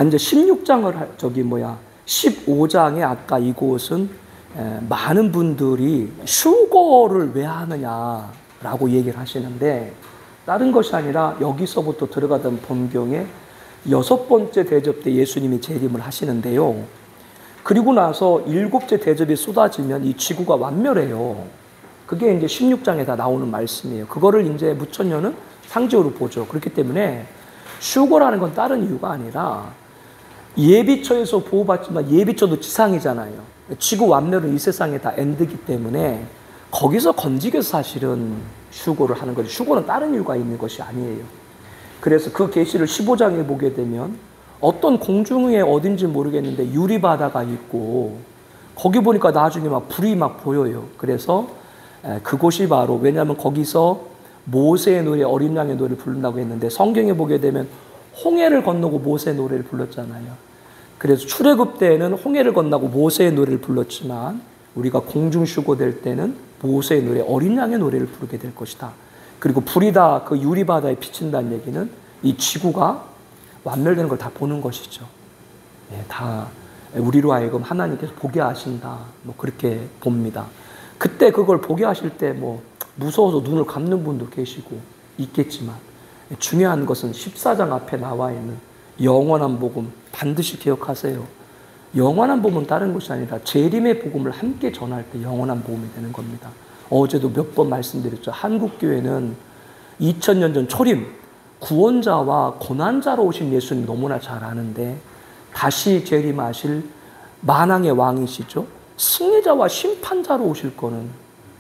이제 16장을 15장에 아까 이곳은 많은 분들이 휴거를 왜 하느냐라고 얘기를 하시는데, 다른 것이 아니라 여기서부터 들어가던 본경에 6번째 대접 때 예수님이 재림을 하시는데요. 그리고 나서 7째 대접이 쏟아지면 이 지구가 완멸해요. 그게 이제 16장에 다 나오는 말씀이에요. 그거를 이제 무천년은 상징으로 보죠. 그렇기 때문에 휴거라는 건 다른 이유가 아니라, 예비처에서 보호받지만 예비처도 지상이잖아요. 지구 완멸은 이 세상에 다 엔드기 때문에 거기서 건지겨서 사실은 휴거를 하는 거죠. 휴거는 다른 이유가 있는 것이 아니에요. 그래서 그 계시를 15장에 보게 되면 어떤 공중에 어딘지 모르겠는데 유리바다가 있고, 거기 보니까 나중에 막 불이 막 보여요. 그래서 그곳이 바로, 왜냐하면 거기서 모세의 노래, 어린 양의 노래를 부른다고 했는데, 성경에 보게 되면 홍해를 건너고 모세의 노래를 불렀잖아요. 그래서 출애굽 때에는 홍해를 건너고 모세의 노래를 불렀지만, 우리가 공중 휴거될 때는 모세의 노래, 어린 양의 노래를 부르게 될 것이다. 그리고 불이 다 그 유리바다에 비친다는 얘기는 이 지구가 완멸되는 걸 다 보는 것이죠. 다 우리로 하여금 하나님께서 보게 하신다, 그렇게 봅니다. 그때 그걸 보게 하실 때 무서워서 눈을 감는 분도 계시고 있겠지만, 중요한 것은 14장 앞에 나와 있는 영원한 복음 반드시 기억하세요. 영원한 복음은 다른 것이 아니라 재림의 복음을 함께 전할 때 영원한 복음이 되는 겁니다. 어제도 몇 번 말씀드렸죠. 한국교회는 2000년 전 초림, 구원자와 고난자로 오신 예수님 너무나 잘 아는데, 다시 재림하실 만왕의 왕이시죠. 승리자와 심판자로 오실 거는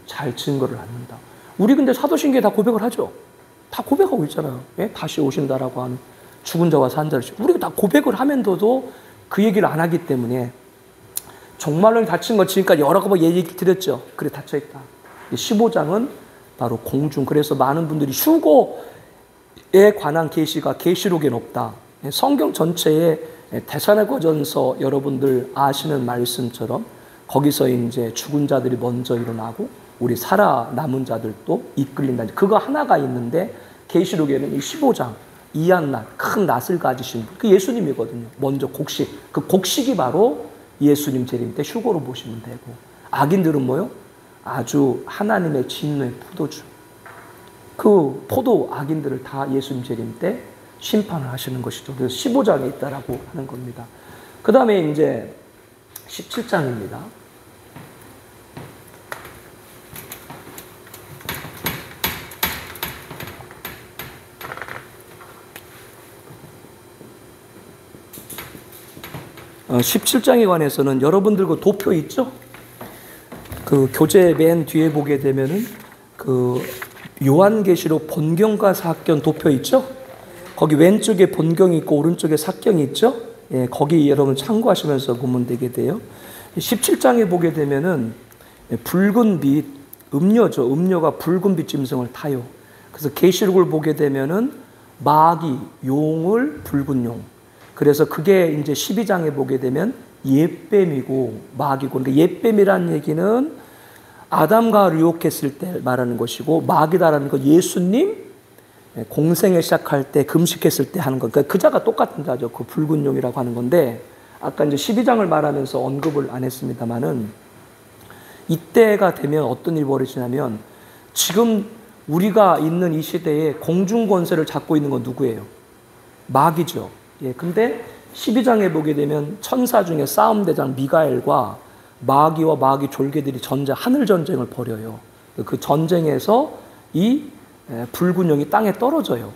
잘 증거를 합니다. 우리 근데 사도신경에 다 고백을 하죠. 다 고백하고 있잖아요. 다시 오신다라고 하는 죽은 자와 산 자를. 우리가 다 고백을 하면서도 그 얘기를 안 하기 때문에, 종말론이 닫힌 거 지금까지 여러 번 얘기 드렸죠. 그래, 닫혀있다. 15장은 바로 공중. 그래서 많은 분들이 휴거에 관한 계시가 계시록엔 없다. 성경 전체에 데살로니가전서 여러분들 아시는 말씀처럼 거기서 이제 죽은 자들이 먼저 일어나고 우리 살아남은 자들도 이끌린다. 그거 하나가 있는데, 계시록에는 이 15장 이한날 큰 낫을 가지신 분, 그 예수님이거든요. 먼저 곡식, 그 곡식이 바로 예수님 재림 때 휴거로 보시면 되고, 악인들은 뭐요? 아주 하나님의 진노의 포도주, 그 포도 악인들을 다 예수님 재림 때 심판을 하시는 것이죠. 그래서 15장에 있다라고 하는 겁니다. 그 다음에 이제 17장입니다. 어, 17장에 관해서는 여러분들 그 도표 있죠? 그 교재 맨 뒤에 보게 되면은 그 요한계시록 본경과 사경 도표 있죠? 거기 왼쪽에 본경이 있고 오른쪽에 사경이 있죠? 예, 거기 여러분 참고하시면서 보면 되게 돼요. 17장에 보게 되면은 붉은 빛, 음료죠. 음료가 붉은 빛 짐승을 타요. 그래서 계시록을 보게 되면은 마귀, 용을 붉은 용. 그래서 그게 이제 12장에 보게 되면 옛뱀이고 마귀고, 그러니까 옛뱀이라는 얘기는 아담과 유혹했을 때 말하는 것이고, 마귀다라는 건 예수님 공생을 시작할 때 금식했을 때 하는 것. 그러니까 그 자가 똑같은 자죠. 그 붉은 용이라고 하는 건데, 아까 이제 12장을 말하면서 언급을 안 했습니다만은, 이때가 되면 어떤 일이 벌어지냐면, 지금 우리가 있는 이 시대에 공중 권세를 잡고 있는 건 누구예요? 마귀죠. 예, 근데 12장에 보게 되면 천사 중에 싸움대장 미가엘과 마귀와 마귀 졸개들이 하늘 전쟁을 벌여요. 그 전쟁에서 이 붉은 용이 땅에 떨어져요.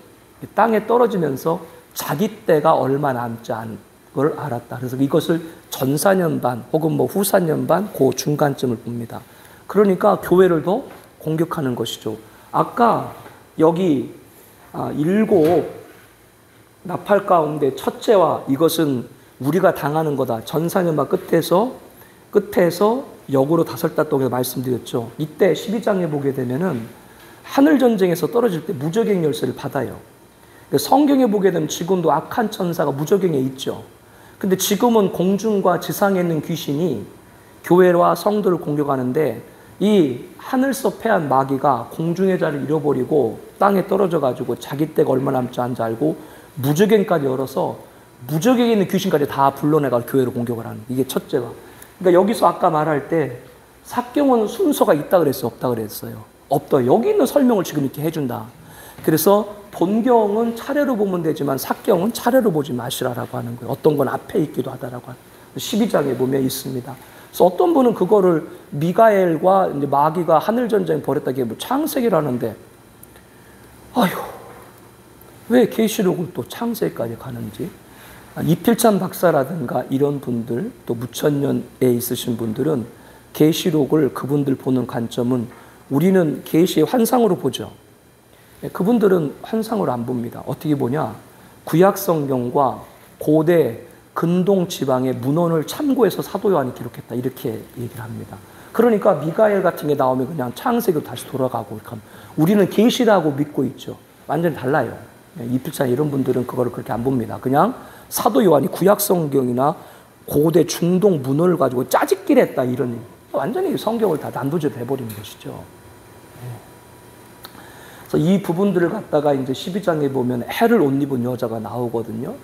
땅에 떨어지면서 자기 때가 얼마 남지 않은 걸 알았다. 그래서 이것을 전사년반 혹은 뭐 후사년반 그 중간쯤을 봅니다. 그러니까 교회를 더 공격하는 것이죠. 아까 여기 7 나팔 가운데 첫째와 이것은 우리가 당하는 거다. 전사년반 끝에서 역으로 5달 동안 말씀드렸죠. 이때 12장에 보게 되면은 하늘 전쟁에서 떨어질 때 무저갱 열쇠를 받아요. 성경에 보게 되면 지금도 악한 천사가 무저갱에 있죠. 근데 지금은 공중과 지상에 있는 귀신이 교회와 성도를 공격하는데, 이 하늘서 패한 마귀가 공중의 자리를 잃어버리고 땅에 떨어져 가지고 자기 때가 얼마 남지 않은지 알고 무저갱까지 열어서 무적에게 있는 귀신까지 다 불러내가 교회를 공격을 하는 이게 첫째가. 그러니까 여기서 아까 말할 때 삭경은 순서가 있다 그랬어요, 없다 그랬어요? 없다. 여기 있는 설명을 지금 이렇게 해준다. 그래서 본경은 차례로 보면 되지만 삭경은 차례로 보지 마시라라고 하는 거예요. 어떤 건 앞에 있기도 하다라고 하는 12장에 보면 있습니다. 그래서 어떤 분은 그거를 미가엘과 이제 마귀가 하늘 전쟁 벌였다기에 뭐 창세기라는데, 아휴, 왜 계시록을 또 창세기까지 가는지. 이필찬 박사라든가 이런 분들, 또 무천년에 있으신 분들은 계시록을 그분들 보는 관점은 우리는 계시의 환상으로 보죠. 그분들은 환상으로 안 봅니다. 어떻게 보냐? 구약 성경과 고대 근동 지방의 문헌을 참고해서 사도 요한이 기록했다 이렇게 얘기를 합니다. 그러니까 미가엘 같은 게 나오면 그냥 창세기로 다시 돌아가고 이렇게 합니다. 우리는 계시라고 믿고 있죠. 완전히 달라요. 이필찬 이런 분들은 그거를 그렇게 안 봅니다. 그냥 사도 요한이 구약 성경이나 고대 중동 문헌을 가지고 짜집기를 했다 이런, 완전히 성경을 다 난도질 해버리는 것이죠. 그래서 이 부분들을 갖다가 이제 12장에 보면 해를 옷 입은 여자가 나오거든요.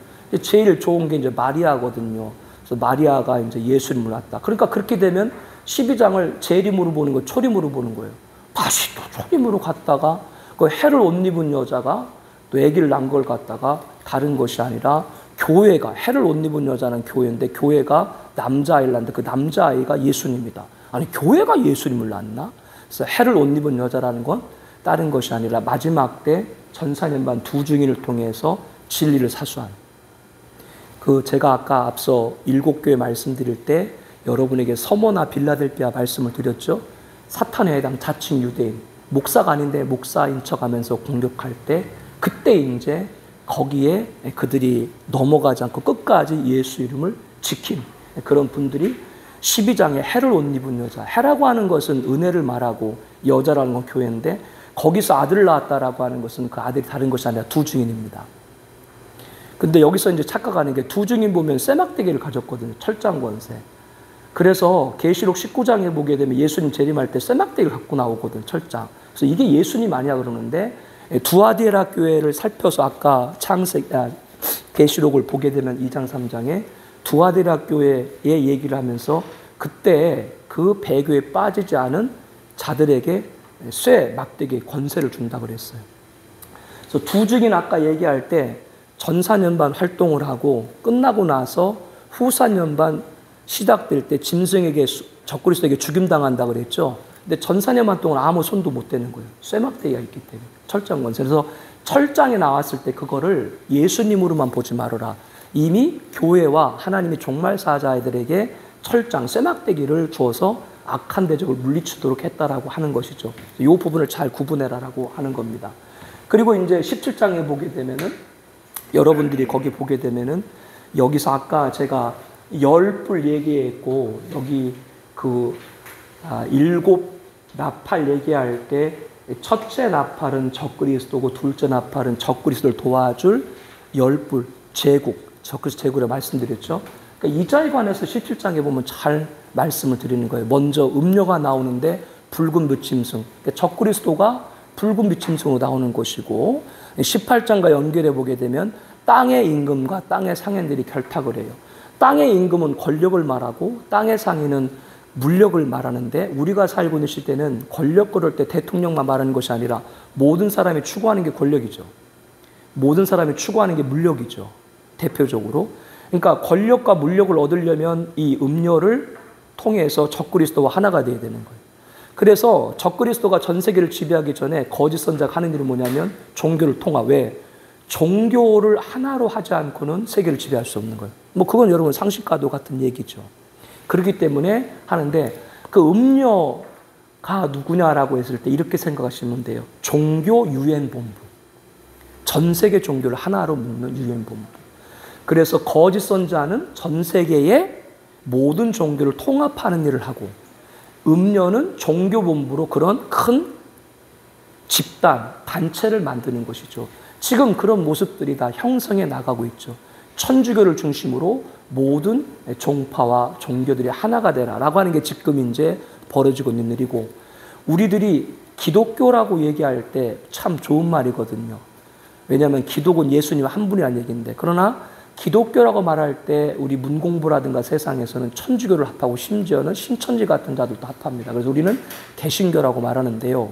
제일 좋은 게 이제 마리아거든요. 그래서 마리아가 이제 예수님을 낳았다. 그러니까 그렇게 되면 12장을 재림으로 보는 거예요, 초림으로 보는 거예요. 다시 또 초림으로 갔다가 그 해를 옷 입은 여자가 또 아기를 낳은 걸 갖다가 다른 것이 아니라 교회가, 해를 옷 입은 여자는 교회인데 교회가 남자아이를 낳는데 그 남자아이가 예수님이다. 아니 교회가 예수님을 낳았나? 그래서 해를 옷 입은 여자라는 건 다른 것이 아니라 마지막 때 전사년반 두 증인을 통해서 진리를 사수한, 그 제가 아까 앞서 7교회 말씀드릴 때 여러분에게 서머나 빌라델피아 말씀을 드렸죠. 사탄에 해당 자칭 유대인, 목사가 아닌데 목사인 척하면서 공격할 때 그때 이제 거기에 그들이 넘어가지 않고 끝까지 예수 이름을 지킨 그런 분들이 12장에 해를 옷 입은 여자, 해라고 하는 것은 은혜를 말하고 여자라는 건 교회인데 거기서 아들을 낳았다라고 하는 것은 그 아들이 다른 것이 아니라 두 증인입니다. 근데 여기서 이제 착각하는 게 두 증인 보면 쇠막대기를 가졌거든요. 철장 권세. 그래서 계시록 19장에 보게 되면 예수님 재림할 때 쇠막대기를 갖고 나오거든, 철장. 그래서 이게 예수님 아니야 그러는데 두아디에라 교회를 살펴서 아까 계시록을 보게 되면 2장 3장에 두아디에라 교회의 얘기를 하면서 그때 그 배교에 빠지지 않은 자들에게 쇠 막대기의 권세를 준다 그랬어요. 그래서 두 증인 아까 얘기할 때 전사년반 활동을 하고 끝나고 나서 후사년반 시작될 때 짐승에게 적그리스도에게 죽임당한다 그랬죠. 근데 전사년반 동안 아무 손도 못 대는 거예요. 쇠막대기가 있기 때문에. 철장 권세. 그래서 철장에 나왔을 때 그거를 예수님으로만 보지 말아라. 이미 교회와 하나님의 종말사자들에게 철장, 쇠막대기를 주어서 악한 대적을 물리치도록 했다라고 하는 것이죠. 이 부분을 잘 구분해라라고 하는 겁니다. 그리고 이제 17장에 보게 되면은 여러분들이 거기 보게 되면은 여기서 아까 제가 10뿔 얘기했고 여기 그 7 나팔 얘기할 때 첫째 나팔은 적그리스도고 둘째 나팔은 적그리스도를 도와줄 10뿔 제국, 적그리스도 제국을 말씀드렸죠. 그러니까 이 자에 관해서 17장에 보면 잘 말씀을 드리는 거예요. 먼저 음료가 나오는데 붉은 비침승, 그러니까 적그리스도가 붉은 비침승으로 나오는 것이고 18장과 연결해 보게 되면 땅의 임금과 땅의 상인들이 결탁을 해요. 땅의 임금은 권력을 말하고 땅의 상인은 물력을 말하는데 우리가 살고 있는 시대는 권력 그럴 때 대통령만 말하는 것이 아니라 모든 사람이 추구하는 게 권력이죠. 모든 사람이 추구하는 게 물력이죠. 대표적으로. 그러니까 권력과 물력을 얻으려면 이 음료를 통해서 적그리스도와 하나가 되어야 되는 거예요. 그래서 적그리스도가 전 세계를 지배하기 전에 거짓 선자가 하는 일이 뭐냐면 종교를 통합. 왜? 종교를 하나로 하지 않고는 세계를 지배할 수 없는 거예요. 뭐 그건 여러분 상식과도 같은 얘기죠. 그렇기 때문에 하는데 그 음료가 누구냐라고 했을 때 이렇게 생각하시면 돼요. 종교 유엔 본부. 전 세계 종교를 하나로 묶는 유엔 본부. 그래서 거짓 선자는 전 세계의 모든 종교를 통합하는 일을 하고 음료는 종교 본부로 그런 큰 집단, 단체를 만드는 것이죠. 지금 그런 모습들이 다 형성해 나가고 있죠. 천주교를 중심으로 모든 종파와 종교들이 하나가 되라라고 하는 게 지금 이제 벌어지고 있는 일이고 우리들이 기독교라고 얘기할 때 참 좋은 말이거든요. 왜냐하면 기독은 예수님 한 분이라는 얘기인데 그러나 기독교라고 말할 때 우리 문공부라든가 세상에서는 천주교를 합하고 심지어는 신천지 같은 자들도 합합니다. 그래서 우리는 개신교라고 말하는데요.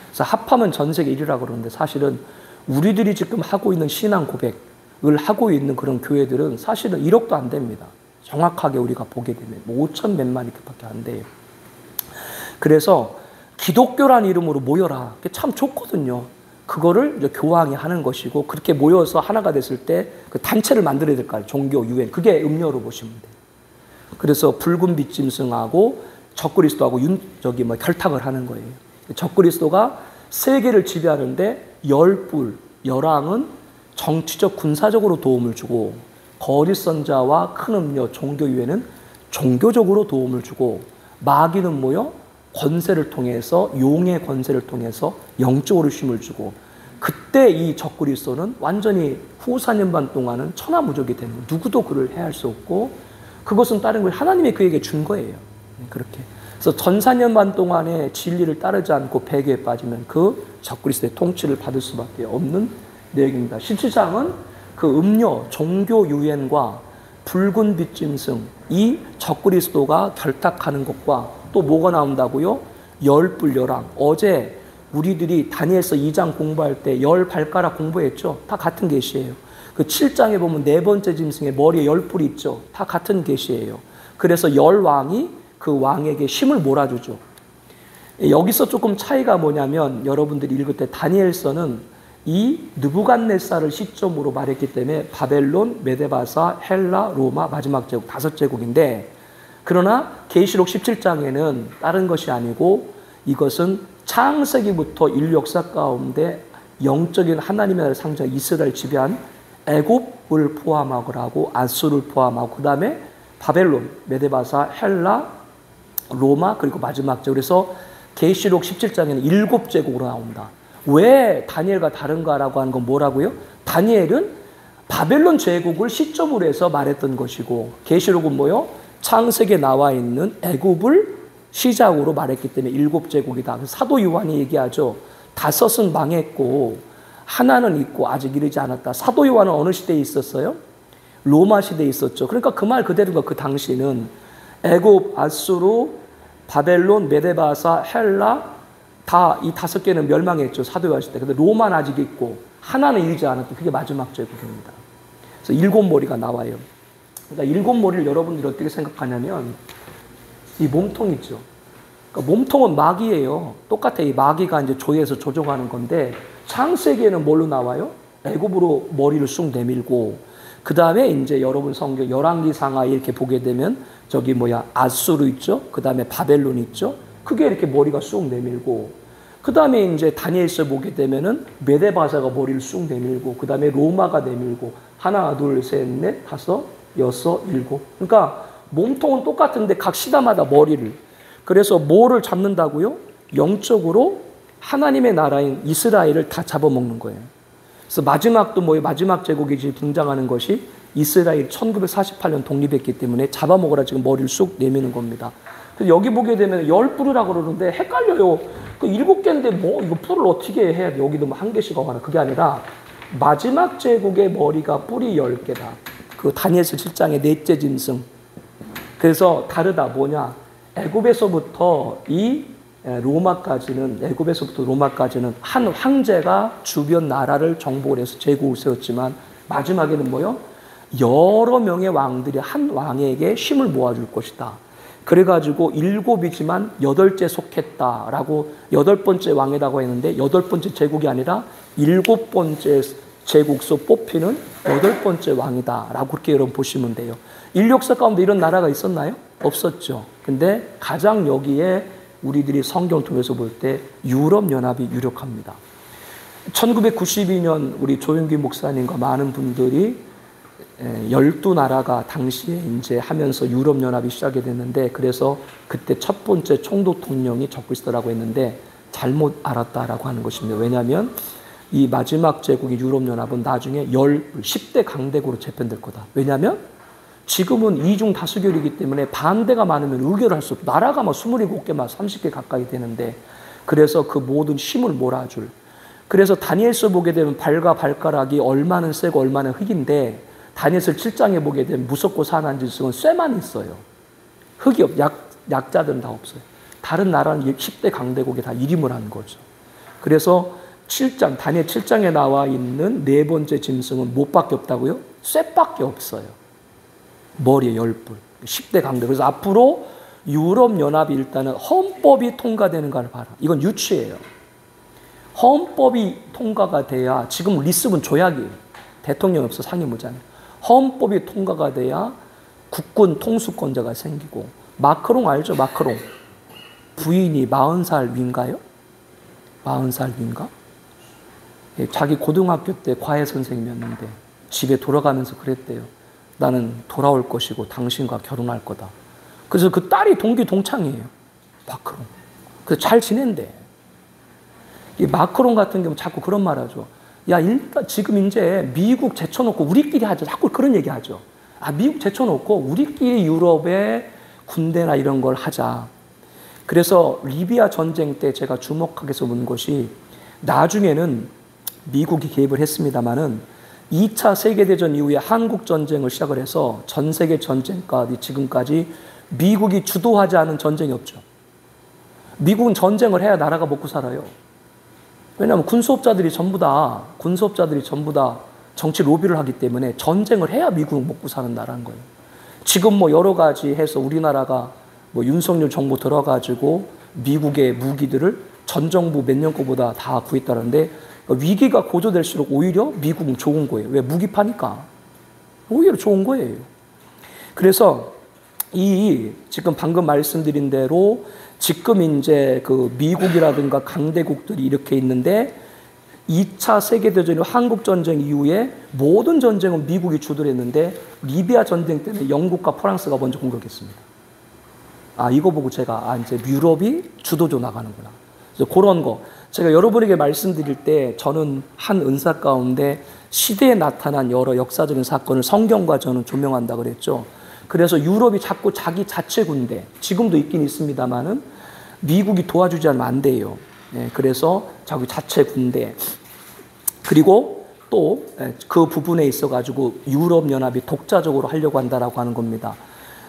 그래서 합하면 전 세계 1위라고 그러는데 사실은 우리들이 지금 하고 있는 신앙 고백을 하고 있는 그런 교회들은 사실은 1억도 안 됩니다. 정확하게 우리가 보게 되면 5천 몇만 이렇게밖에 안 돼요. 그래서 기독교란 이름으로 모여라. 그게 참 좋거든요. 그거를 이제 교황이 하는 것이고, 그렇게 모여서 하나가 됐을 때 그 단체를 만들어야 될 거 아니에요. 종교, 유엔. 그게 음료로 보시면 돼요. 그래서 붉은 빛 짐승하고 적그리스도하고 결탁을 하는 거예요. 적그리스도가 세계를 지배하는데 열불, 열왕은 정치적, 군사적으로 도움을 주고, 거짓 선자와 큰 음료, 종교 유엔은 종교적으로 도움을 주고, 마귀는 뭐요? 권세를 통해서, 용의 권세를 통해서 영적으로 힘을 주고, 그때 이 적그리스도는 완전히 후 4년 반 동안은 천하무적이 되는 거예요. 누구도 그를 해할 수 없고, 그것은 다른 걸 하나님이 그에게 준 거예요. 그렇게. 그래서 전 4년 반 동안의 진리를 따르지 않고 배교에 빠지면 그 적그리스도의 통치를 받을 수밖에 없는 내용입니다. 17장은 그 음료, 종교 유엔과 붉은 빛 짐승, 이 적그리스도가 결탁하는 것과 또 뭐가 나온다고요? 열불, 열왕. 어제 우리들이 다니엘서 2장 공부할 때 열 발가락 공부했죠? 다 같은 계시예요. 그 7장에 보면 네 번째 짐승의 머리에 열뿔이 있죠? 다 같은 계시예요. 그래서 열왕이 그 왕에게 힘을 몰아주죠. 여기서 조금 차이가 뭐냐면, 여러분들이 읽을 때 다니엘서는 이 느부갓네살을 시점으로 말했기 때문에 바벨론, 메데바사, 헬라, 로마, 마지막 제국 5제국인데, 그러나 계시록 17장에는 다른 것이 아니고 이것은 창세기부터 인류 역사 가운데 영적인 하나님의 나라를 상징하는 이스라엘 지배한 애굽을 포함하고 아수를 포함하고, 그 다음에 바벨론, 메데바사, 헬라, 로마, 그리고 마지막 제국. 그래서 계시록 17장에는 7제국으로 나온다. 왜 다니엘과 다른가라고 하는 건 뭐라고요? 다니엘은 바벨론 제국을 시점으로 해서 말했던 것이고, 계시록은 뭐요? 창세기에 나와 있는 애굽을 시작으로 말했기 때문에 7제국이다. 사도 요한이 얘기하죠. 5은 망했고 하나는 있고 아직 이르지 않았다. 사도 요한은 어느 시대에 있었어요? 로마 시대에 있었죠. 그러니까 그 말 그대로가 그 당시는 애굽, 아수르, 바벨론, 메데바사, 헬라 다 이 5개는 멸망했죠. 사도 요한 시대. 근데 로마는 아직 있고 하나는 이르지 않았다. 그게 마지막 제국입니다. 그래서 7머리가 나와요. 그러니까 7머리를 여러분들이 어떻게 생각하냐면, 이 몸통 있죠. 그러니까 몸통은 마귀예요. 똑같아. 이 마귀가 이제 조에서 조종하는 건데, 창세기에는 뭘로 나와요? 애굽으로 머리를 쑥 내밀고, 그 다음에 이제 여러분 성경 열왕기상하 이렇게 보게 되면 저기 아수르 있죠. 그 다음에 바벨론 있죠. 그게 이렇게 머리가 쑥 내밀고, 그 다음에 이제 다니엘서 보게 되면은 메데바사가 머리를 쑥 내밀고, 그 다음에 로마가 내밀고, 하나, 둘, 셋, 넷, 다섯, 여섯, 일곱. 그러니까 몸통은 똑같은데 각 시다마다 머리를. 그래서 뭐를 잡는다고요? 영적으로 하나님의 나라인 이스라엘을 다 잡아먹는 거예요. 그래서 마지막도 마지막 제국이 지금 등장하는 것이 이스라엘 1948년 독립했기 때문에 잡아먹으라 지금 머리를 쑥 내미는 겁니다. 그래서 여기 보게 되면 열뿔이라고 그러는데 헷갈려요. 그 7개인데 이거 뿔을 어떻게 해야 돼? 여기도 한 개씩 하나. 그게 아니라 마지막 제국의 머리가 뿔이 10개다. 그 다니엘서 7장의 넷째 짐승. 그래서 다르다. 뭐냐? 애굽에서부터 로마까지는 한 황제가 주변 나라를 정복을 해서 제국을 세웠지만, 마지막에는 여러 명의 왕들이 한 왕에게 힘을 모아줄 것이다. 그래가지고 7이지만 8째 속했다라고 8번째 왕이라고 했는데, 8번째 제국이 아니라 7번째 제국서 뽑히는 8번째 왕이다라고 그렇게 여러분 보시면 돼요. 인류 역사 가운데 이런 나라가 있었나요? 없었죠. 근데 가장 여기에 우리들이 성경을 통해서 볼 때 유럽연합이 유력합니다. 1992년 우리 조윤기 목사님과 많은 분들이 12나라가 당시에 이제 하면서 유럽연합이 시작이 됐는데, 그래서 그때 첫 번째 총독통령이 적그리스도라고 했는데 잘못 알았다라고 하는 것입니다. 왜냐하면 이 마지막 제국의 유럽연합은 나중에 10대 강대국으로 재편될 거다. 왜냐하면 지금은 이중 다수결이기 때문에 반대가 많으면 의결을 할 수 없고, 나라가 27개, 30개 가까이 되는데, 그래서 그 모든 힘을 몰아줄. 그래서 다니엘서 보게 되면 발과 발가락이 얼마는 세고 얼마는 흙인데, 다니엘서 7장에 보게 되면 무섭고 산한 짐승은 쇠만 있어요. 흙이 약자들은 다 없어요. 다른 나라는 10대 강대국이 다 일임을 하는 거죠. 그래서 7장, 다니엘 7장에 나와 있는 네 번째 짐승은 뭐밖에 없다고요? 쇠밖에 없어요. 머리에 10뿔. 10대 강대. 그래서 앞으로 유럽연합이 일단은 헌법이 통과되는가를 봐라. 이건 유치예요. 헌법이 통과가 돼야, 지금 리스본 조약이에요. 대통령 없어 상임의장이에요. 헌법이 통과가 돼야 국군 통수권자가 생기고, 마크롱 알죠? 마크롱. 부인이 40살 위인가요? 40살 위인가? 자기 고등학교 때 과외 선생님이었는데 집에 돌아가면서 그랬대요. 나는 돌아올 것이고 당신과 결혼할 거다. 그래서 그 딸이 동기동창이에요. 마크롱. 그래서 잘 지낸대. 이 마크롱 같은 경우 자꾸 그런 말 하죠. 야, 일단 지금 이제 미국 제쳐놓고 우리끼리 하자. 자꾸 그런 얘기 하죠. 아, 미국 제쳐놓고 우리끼리 유럽의 군대나 이런 걸 하자. 그래서 리비아 전쟁 때 제가 주목하게서 본 것이, 나중에는 미국이 개입을 했습니다마는 2차 세계대전 이후에 한국 전쟁을 시작을 해서 전 세계 전쟁까지 지금까지 미국이 주도하지 않은 전쟁이 없죠. 미국은 전쟁을 해야 나라가 먹고 살아요. 왜냐하면 군수업자들이 전부 다 정치 로비를 하기 때문에 전쟁을 해야 미국은 먹고 사는 나라인 거예요. 지금 뭐 여러 가지 해서 우리나라가 뭐 윤석열 정부 들어가지고 미국의 무기들을 전 정부 몇 년 거보다 다 구했다는데, 위기가 고조될수록 오히려 미국은 좋은 거예요. 왜? 무기 파니까. 오히려 좋은 거예요. 그래서 지금 방금 말씀드린 대로 지금 이제 그 미국이라든가 강대국들이 이렇게 있는데, 2차 세계대전, 한국전쟁 이후에 모든 전쟁은 미국이 주도를 했는데, 리비아 전쟁 때문에 영국과 프랑스가 먼저 공격했습니다. 아, 이거 보고 제가, 이제 유럽이 주도조 나가는구나. 그래서 그런 거. 제가 여러분에게 말씀드릴 때 저는 한 은사 가운데 시대에 나타난 여러 역사적인 사건을 성경과 저는 조명한다 그랬죠. 그래서 유럽이 자꾸 자기 자체 군대, 지금도 있긴 있습니다만은 미국이 도와주지 않으면 안 돼요. 그래서 자기 자체 군대, 그리고 또 그 부분에 있어가지고 유럽연합이 독자적으로 하려고 한다라고 하는 겁니다.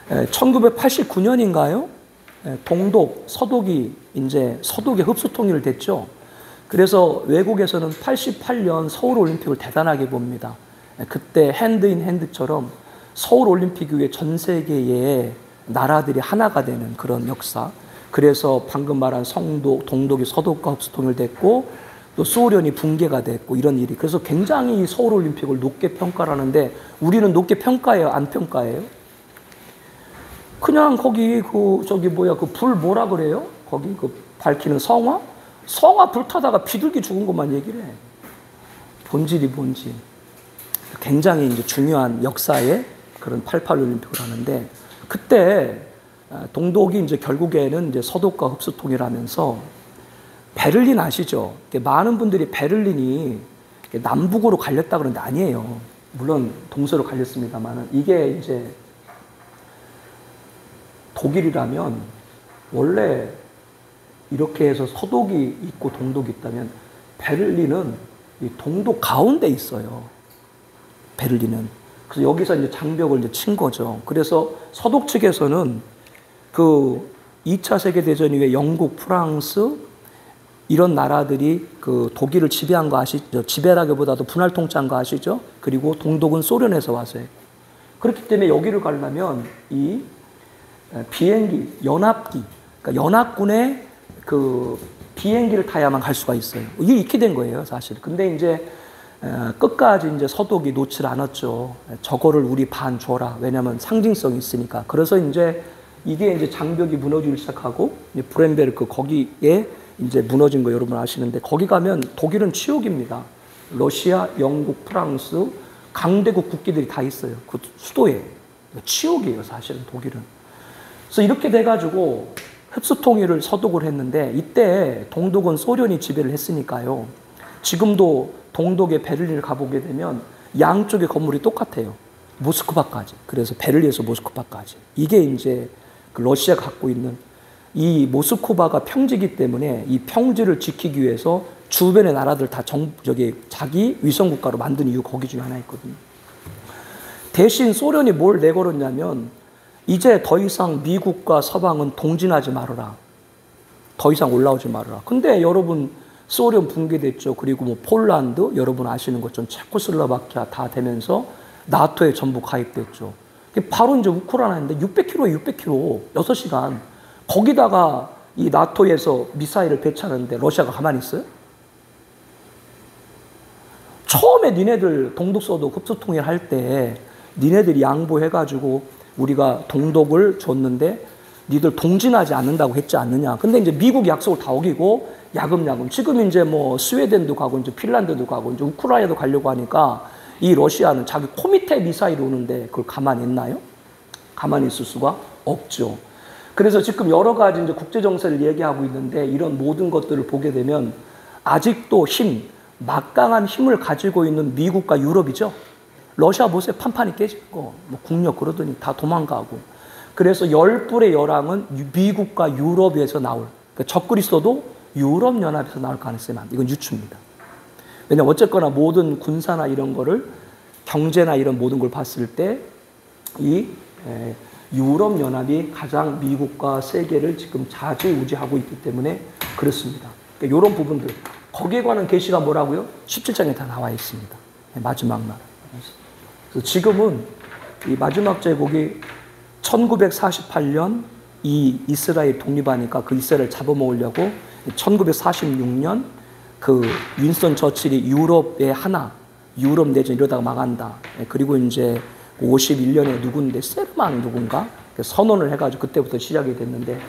1989년인가요? 동독, 서독이 흡수 통일을 됐죠. 그래서 외국에서는 88년 서울올림픽을 대단하게 봅니다. 그때 핸드인 핸드처럼 서울올림픽 이후에 전 세계의 나라들이 하나가 되는 그런 역사. 그래서 방금 말한 동독이 서독과 흡수 통일됐고, 또 소련이 붕괴가 됐고, 이런 일이. 그래서 굉장히 서울올림픽을 높게 평가를 하는데, 우리는 높게 평가해요? 안 평가해요? 그냥 거기 그 불 뭐라 그래요? 거기 그 밝히는 성화? 성화 불타다가 비둘기 죽은 것만 얘기를 해. 본질이 본질. 굉장히 이제 중요한 역사의 그런 88 올림픽을 하는데, 그때 동독이 이제 결국에는 이제 서독과 흡수 통일하면서, 베를린 아시죠? 많은 분들이 베를린이 남북으로 갈렸다 그러는데 아니에요. 물론 동서로 갈렸습니다만은, 이게 이제 독일이라면 원래 이렇게 해서 서독이 있고 동독이 있다면, 베를린은 이 동독 가운데 있어요. 베를린은. 그래서 여기서 이제 장벽을 이제 친 거죠. 그래서 서독 측에서는 그 2차 세계대전 이후에 영국, 프랑스 이런 나라들이 그 독일을 지배한 거 아시죠? 지배라기보다도 분할 통치한 거 아시죠? 그리고 동독은 소련에서 와서요. 그렇기 때문에 여기를 가려면 이 비행기, 연합기, 그러니까 연합군의 그 비행기를 타야만 갈 수가 있어요. 이게 이렇게 된 거예요, 사실. 근데 이제 끝까지 이제 서독이 놓질 않았죠. 저거를 우리 반 줘라. 왜냐하면 상징성이 있으니까. 그래서 이제 이게 이제 장벽이 무너지기 시작하고, 브렘베르크 거기에 이제 무너진 거 여러분 아시는데, 거기 가면 독일은 치욕입니다. 러시아, 영국, 프랑스 강대국 국기들이 다 있어요. 그 수도에. 치욕이에요, 사실은 독일은. 그래서 이렇게 돼가지고 흡수 통일을 서독을 했는데, 이때 동독은 소련이 지배를 했으니까요. 지금도 동독의 베를린을 가보게 되면 양쪽의 건물이 똑같아요. 모스크바까지. 그래서 베를린에서 모스크바까지. 이게 이제 그 러시아가 갖고 있는, 이 모스크바가 평지이기 때문에 이 평지를 지키기 위해서 주변의 나라들 다 자기 위성국가로 만든 이유 거기 중에 하나 있거든요. 대신 소련이 뭘 내걸었냐면 이제 더 이상 미국과 서방은 동진하지 말아라. 더 이상 올라오지 말아라. 근데 여러분 소련 붕괴됐죠. 그리고 뭐 폴란드 여러분 아시는 것처럼 체코슬로바키아 다 되면서 나토에 전부 가입됐죠. 바로 이제 우크라이나인데 600km에 600km 6시간 거기다가 이 나토에서 미사일을 배치하는데 러시아가 가만히 있어요? 처음에 니네들 동독서도 급수통일할 때 니네들이 양보해가지고 우리가 동독을 줬는데 니들 동진하지 않는다고 했지 않느냐. 근데 이제 미국 약속을 다 어기고 야금야금 지금 이제 뭐 스웨덴도 가고 이제 핀란드도 가고 이제 우크라이나도 가려고 하니까 이 러시아는 자기 코 밑에 미사일이 오는데 그걸 가만히 있나요? 가만히 있을 수가 없죠. 그래서 지금 여러 가지 이제 국제 정세를 얘기하고 있는데 이런 모든 것들을 보게 되면 아직도 막강한 힘을 가지고 있는 미국과 유럽이죠. 러시아 보세요. 판판이 깨지고 뭐 국력 그러더니 다 도망가고. 그래서 10불의 열왕은 미국과 유럽에서 나올, 그러니까 적그리스도도 유럽연합에서 나올 가능성이 많다. 이건 유추입니다. 왜냐하면 어쨌거나 모든 군사나 이런 거를 경제나 이런 모든 걸 봤을 때 이 유럽연합이 가장 미국과 세계를 지금 좌지우지하고 있기 때문에 그렇습니다. 그러니까 이런 부분들 거기에 관한 계시가 뭐라고요? 17장에 다 나와 있습니다. 마지막 날. 그래서 지금은 이 마지막 제국이 1948년 이 이스라엘 독립하니까 그 이스라엘 잡아먹으려고 1946년 그 윈스턴 처칠이 유럽의 하나, 유럽 내전 이러다가 망한다. 그리고 이제 51년에 누군데 세르만 누군가 선언을 해가지고 그때부터 시작이 됐는데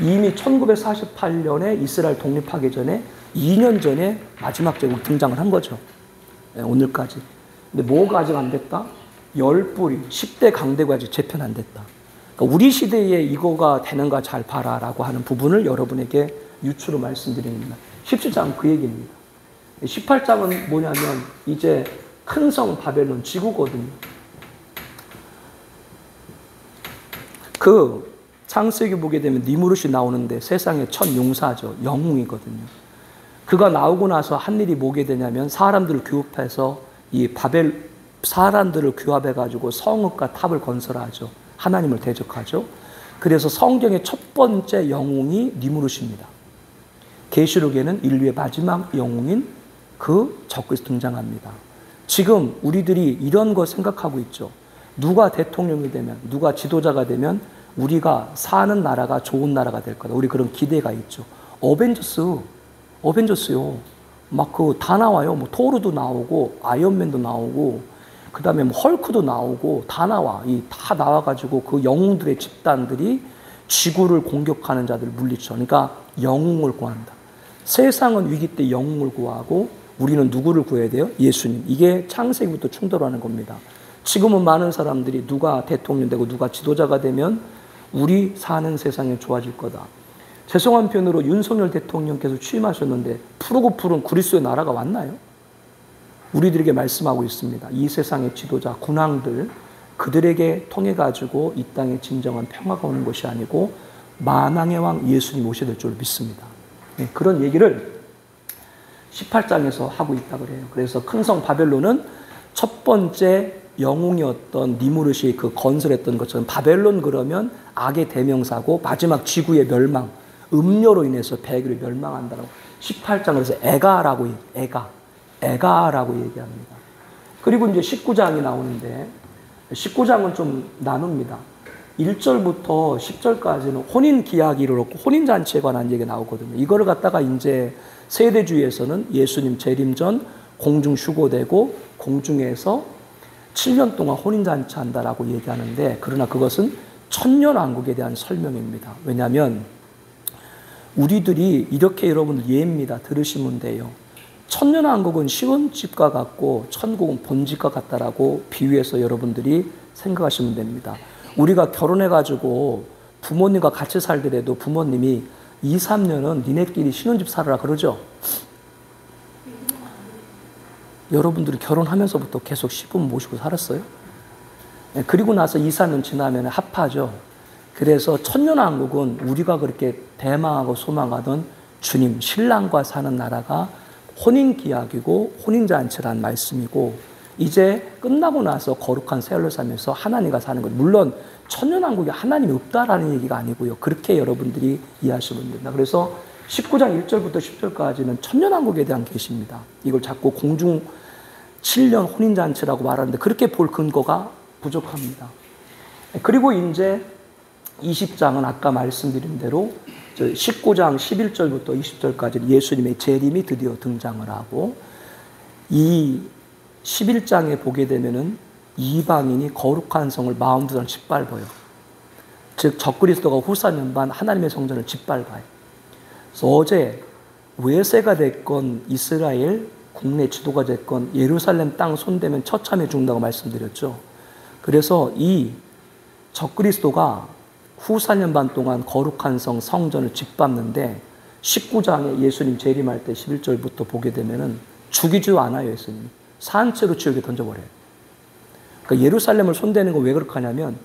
이미 1948년에 이스라엘 독립하기 전에 2년 전에 마지막 제국 등장을 한 거죠. 오늘까지. 근데 뭐가 아직 안 됐다? 10불이 10대 강대가 아직 재편 안 됐다. 그러니까 우리 시대에 이거가 되는가 잘 봐라라고 하는 부분을 여러분에게 유추로 말씀드립니다. 17장은 그 얘기입니다. 18장은 뭐냐면 이제 큰 성 바벨론 지구거든요. 그 창세기 보게 되면 니무롯이 나오는데 세상의 첫 용사죠. 영웅이거든요. 그가 나오고 나서 한 일이 뭐게 되냐면 사람들을 교합해서 이 사람들을 교합해가지고 성읍과 탑을 건설하죠. 하나님을 대적하죠. 그래서 성경의 첫 번째 영웅이 니무롯입니다. 계시록에는 인류의 마지막 영웅인 그 적그리스도 등장합니다. 지금 우리들이 이런 거 생각하고 있죠. 누가 대통령이 되면, 누가 지도자가 되면 우리가 사는 나라가 좋은 나라가 될 거다. 우리 그런 기대가 있죠. 어벤져스요. 막 그 다 나와요. 뭐 토르도 나오고 아이언맨도 나오고 그 다음에 뭐 헐크도 나오고 다 나와. 다 나와가지고 그 영웅들의 집단들이 지구를 공격하는 자들을 물리쳐. 그러니까 영웅을 구한다. 세상은 위기 때 영웅을 구하고 우리는 누구를 구해야 돼요? 예수님. 이게 창세기부터 충돌하는 겁니다. 지금은 많은 사람들이 누가 대통령 되고 누가 지도자가 되면 우리 사는 세상이 좋아질 거다. 죄송한 표현으로 윤석열 대통령께서 취임하셨는데 푸르고 푸른 그리스도의 나라가 왔나요? 우리들에게 말씀하고 있습니다. 이 세상의 지도자, 군왕들 그들에게 통해 가지고 이 땅에 진정한 평화가 오는 것이 아니고 만왕의 왕 예수님 오셔야 될 줄 믿습니다. 네, 그런 얘기를 18장에서 하고 있다 그래요. 그래서 큰 성 바벨론은 첫 번째 영웅이었던 니무롯이 그 건설했던 것처럼 바벨론 그러면 악의 대명사고 마지막 지구의 멸망, 음료로 인해서 백일이 멸망한다라고 18장에서 에가라고 얘기합니다. 그리고 이제 19장이 나오는데 19장은 좀 나눕니다. 1절부터 10절까지는 혼인 기약이 이르렀고 혼인 잔치에 관한 얘기가 나오거든요. 이거를 갖다가 이제 세대주의에서는 예수님 재림 전 공중 휴거되고 공중에서 7년 동안 혼인 잔치 한다라고 얘기하는데 그러나 그것은 천년왕국에 대한 설명입니다. 왜냐하면 우리들이 이렇게 여러분 이해입니다. 들으시면 돼요. 천년왕국은 시원집과 같고 천국은 본집과 같다라고 비유해서 여러분들이 생각하시면 됩니다. 우리가 결혼해가지고 부모님과 같이 살더라도 부모님이 2, 3년은 니네끼리 신혼집 살아라 그러죠. 여러분들이 결혼하면서부터 계속 시부모 모시고 살았어요? 그리고 나서 2, 3년 지나면 합하죠. 그래서 천년왕국은 우리가 그렇게 대망하고 소망하던 주님, 신랑과 사는 나라가 혼인기약이고 혼인잔치란 말씀이고 이제 끝나고 나서 거룩한 세월을 살면서 하나님과 사는 것. 물론 천년왕국에 하나님이 없다라는 얘기가 아니고요. 그렇게 여러분들이 이해하시면 됩니다. 그래서 19장 1절부터 10절까지는 천년왕국에 대한 계시입니다. 이걸 자꾸 공중 7년 혼인잔치라고 말하는데 그렇게 볼 근거가 부족합니다. 그리고 이제 20장은 아까 말씀드린 대로 19장 11절부터 20절까지 예수님의 재림이 드디어 등장을 하고, 이 11장에 보게 되면은 이방인이 거룩한 성을 마음대로 짓밟아요. 즉 적그리스도가 후사년반 하나님의 성전을 짓밟아요. 그래서 어제 외세가 됐건 이스라엘 국내 지도가 됐건 예루살렘 땅 손대면 처참해 죽는다고 말씀드렸죠. 그래서 이 적그리스도가 후사년 반 동안 거룩한 성전을 짓밟는데 19장에 예수님 재림할 때 11절부터 보게 되면은 죽이지도 않아요. 예수님이 산채로 지옥에 던져버려요. 그러니까 예루살렘을 손대는 건 왜 그렇게 하냐면,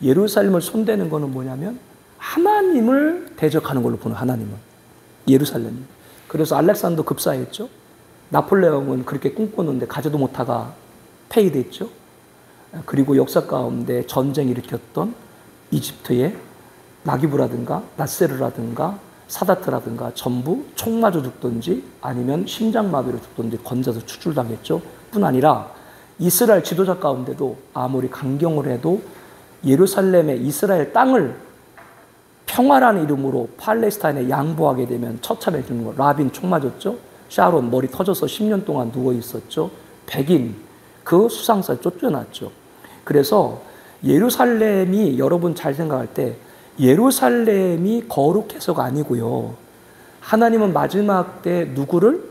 예루살렘을 손대는 거는 뭐냐면 하나님을 대적하는 걸로 보는, 하나님을, 예루살렘이. 그래서 알렉산더 급사했죠. 나폴레옹은 그렇게 꿈꾸는데 가지도 못하가 폐위됐죠. 그리고 역사 가운데 전쟁 일으켰던 이집트의 나기부라든가 나세르라든가 사다트라든가 전부 총 맞아 죽든지 아니면 심장마비로 죽든지 건져서 추출당했죠. 뿐 아니라 이스라엘 지도자 가운데도 아무리 강경을 해도 예루살렘의 이스라엘 땅을 평화라는 이름으로 팔레스타인에 양보하게 되면 처참해 주는 거. 라빈 총 맞았죠. 샤론 머리 터져서 10년 동안 누워 있었죠. 백인 그 수상사에 쫓겨났죠. 그래서 예루살렘이, 여러분 잘 생각할 때 예루살렘이 거룩해서가 아니고요. 하나님은 마지막 때 누구를?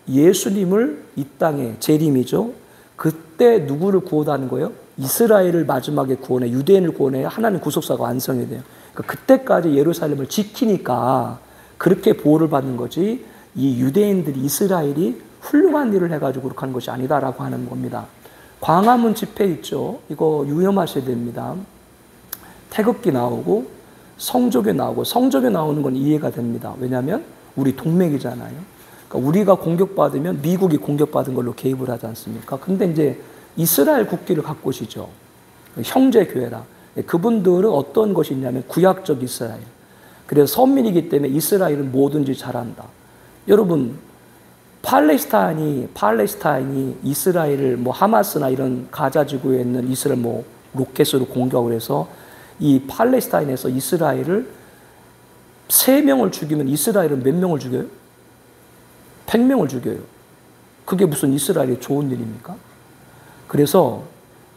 예수님을 이 땅에, 재림이죠. 그때 누구를 구원하는 거예요? 이스라엘을 마지막에 구원해, 유대인을 구원해 하나님 구속사가 완성이 돼요. 그러니까 그때까지 예루살렘을 지키니까 그렇게 보호를 받는 거지, 이 유대인들이, 이스라엘이 훌륭한 일을 해가지고 그렇게 하는 것이 아니다라고 하는 겁니다. 광화문 집회 있죠. 이거 유념하셔야 됩니다. 태극기 나오고 성조교 나오고, 성조교 나오는 건 이해가 됩니다. 왜냐하면 우리 동맹이잖아요. 그러니까 우리가 공격받으면 미국이 공격받은 걸로 개입을 하지 않습니까? 근데 이제 이스라엘 국기를 갖고 오시죠. 형제교회라. 그분들은 어떤 것이 있냐면 구약적 이스라엘. 그래서 선민이기 때문에 이스라엘은 뭐든지 잘한다. 여러분, 팔레스타인이 이스라엘을 뭐 하마스나 이런 가자 지구에 있는 이스라엘 뭐 로켓으로 공격을 해서 이 팔레스타인에서 이스라엘을 3명을 죽이면 이스라엘은 몇 명을 죽여요? 100명을 죽여요. 그게 무슨 이스라엘이 좋은 일입니까? 그래서